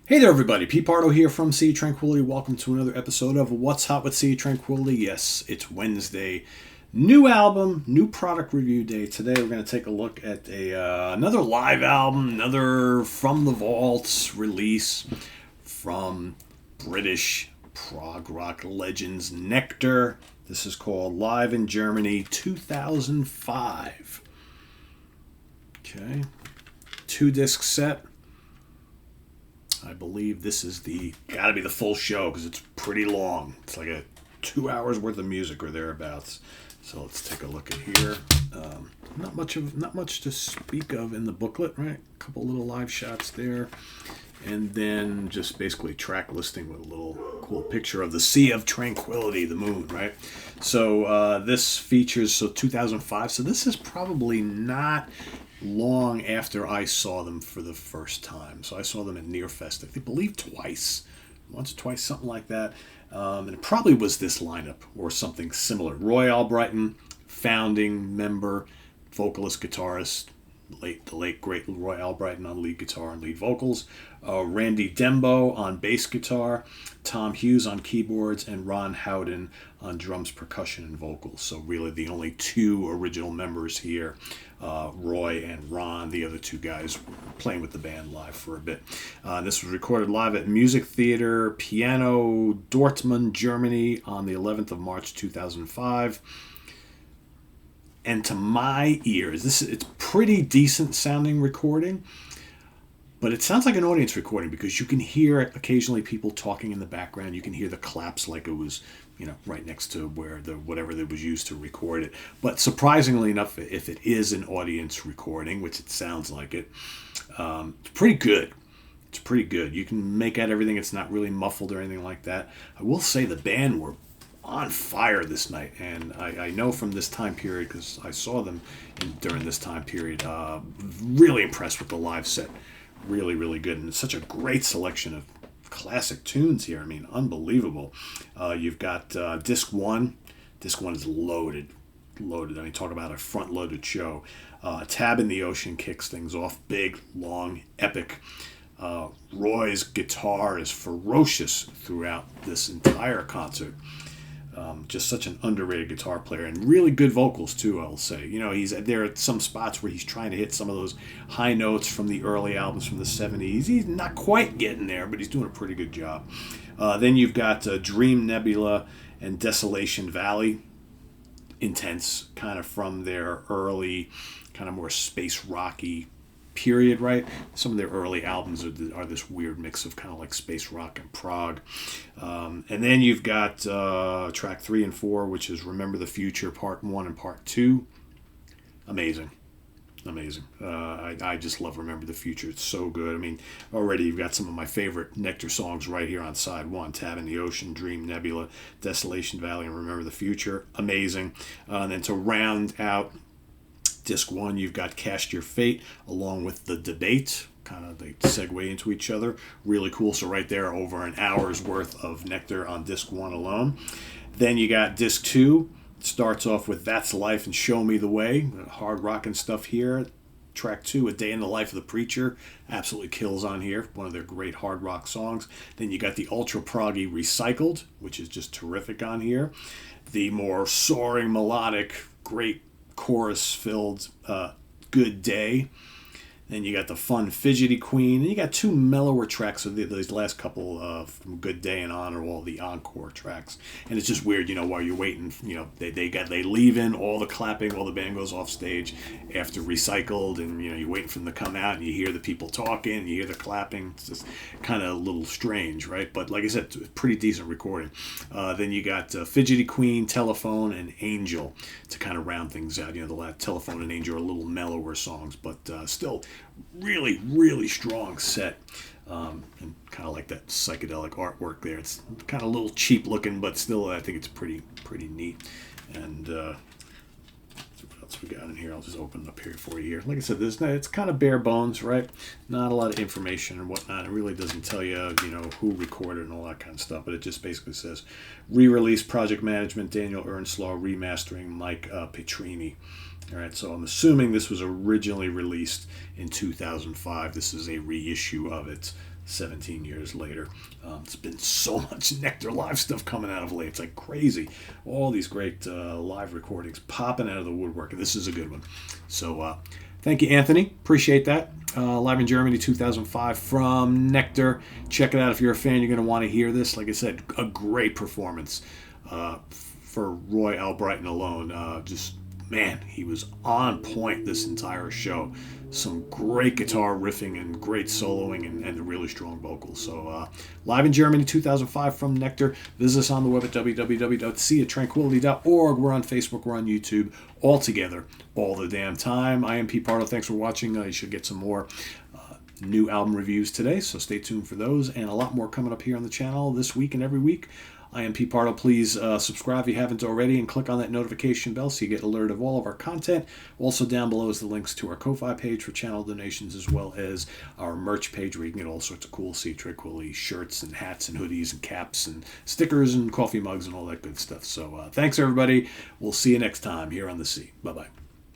Hey there, everybody. Pete Pardo here from Sea Tranquility. Welcome to another episode of What's Hot with Sea Tranquility. Yes, it's Wednesday. New album, new product review day. Today we're going to take a look at another live album, another from the vaults release from British prog rock legends Nektar. This is called Live in Germany 2005. Okay, 2-disc set. I believe this is gotta be the full show because it's pretty long. It's like 2 hours worth of music or thereabouts. So let's take a look at here. Not much to speak of in the booklet, right? A couple little live shots there, and then just basically track listing with a little cool picture of the Sea of Tranquility, the moon, right? So this features 2005. So this is probably not long after I saw them for the first time. So I saw them at Nearfest, I believe twice. Once or twice, something like that. And it probably was this lineup or something similar. Roy Albrighton, founding member, vocalist, guitarist, the late great Roy Albrighton on lead guitar and lead vocals, Randy Dembo on bass guitar, Tom Hughes on keyboards, and Ron Howden on drums, percussion, and vocals. So really the only two original members here, Roy and Ron. The other two guys were playing with the band live for a bit. This was recorded live at Music Theater Piano, Dortmund, Germany on the 11th of March 2005. And to my ears, it's pretty decent sounding recording, but it sounds like an audience recording because you can hear occasionally people talking in the background. You can hear the claps like it was, right next to where whatever that was used to record it. But surprisingly enough, if it is an audience recording, which it sounds like it's pretty good. It's pretty good. You can make out everything. It's not really muffled or anything like that. I will say the band were on fire this night, and I know from this time period because I saw them during this time period. Really impressed with the live set. Really, really good, and it's such a great selection of classic tunes here. I mean, unbelievable. You've got disc one. Disc one is loaded. I mean, talk about a front-loaded show. Tab in the Ocean kicks things off. Big, long, epic. Roy's guitar is ferocious throughout this entire concert. Just such an underrated guitar player, and really good vocals too, I'll say. There are some spots where he's trying to hit some of those high notes from the early albums from the 70s. He's not quite getting there, but he's doing a pretty good job. Then you've got Dream Nebula and Desolation Valley. Intense, kind of from their early, kind of more space rocky period, right? Some of their early albums are this weird mix of kind of like space rock and prog. And then you've got track 3 and 4, which is Remember the Future, Part 1 and Part 2. Amazing. I just love Remember the Future. It's so good. I mean, already you've got some of my favorite Nektar songs right here on side 1. Tab in the Ocean, Dream Nebula, Desolation Valley, and Remember the Future. Amazing. And then to round out Disc 1, you've got Cast Your Fate along with The Debate. Kind of they segue into each other. Really cool. So right there, over an hour's worth of Nektar on Disc 1 alone. Then you got Disc 2. It starts off with That's Life and Show Me the Way. Hard rockin' stuff here. Track 2, A Day in the Life of the Preacher. Absolutely kills on here. One of their great hard rock songs. Then you got the ultra proggy Recycled, which is just terrific on here. The more soaring, melodic, great chorus-filled Good Day. Then you got the fun Fidgety Queen, and you got two mellower tracks. So these last couple from Good Day and on are all the encore tracks, and it's just weird, while you're waiting, they leave in all the clapping, all the band goes off stage after Recycled, and you're waiting for them to come out, and you hear the people talking, and you hear the clapping. It's just kind of a little strange, right? But like I said, pretty decent recording. Then you got Fidgety Queen, Telephone, and Angel to kind of round things out. The Telephone and Angel are a little mellower songs, but still really, really strong set. And kind of like that psychedelic artwork there. It's kind of a little cheap looking, but still I think it's pretty neat. And what else we got in here? I'll just open it up here for you here. Like I said, it's kind of bare bones, right? Not a lot of information and whatnot. It really doesn't tell you, who recorded and all that kind of stuff, but it just basically says re-release, project management, Daniel Ernslaw, remastering, Mike Petrini. All right, so I'm assuming this was originally released in 2005. This is a reissue of it. 17 years later. It's been so much Nektar live stuff coming out of late. It's like crazy. All these great live recordings popping out of the woodwork, and this is a good one. So thank you, Anthony. Appreciate that. Live in Germany 2005 from Nektar. Check it out if you're a fan. You're going to want to hear this. Like I said, a great performance for Roy Albrighton alone. Man, he was on point this entire show. Some great guitar riffing and great soloing and the really strong vocals. So live in Germany 2005 from Nektar. Visit us on the web at www.seatranquility.org. We're on Facebook. We're on YouTube. All together, all the damn time. I am Pete Pardo. Thanks for watching. You should get some more new album reviews today, so stay tuned for those. And a lot more coming up here on the channel this week and every week. I am Pete Pardo. Please subscribe if you haven't already and click on that notification bell so you get alerted of all of our content. Also down below is the links to our Ko-Fi page for channel donations, as well as our merch page where you can get all sorts of cool See Tranquility shirts and hats and hoodies and caps and stickers and coffee mugs and all that good stuff. So thanks, everybody. We'll see you next time here on The See. Bye-bye.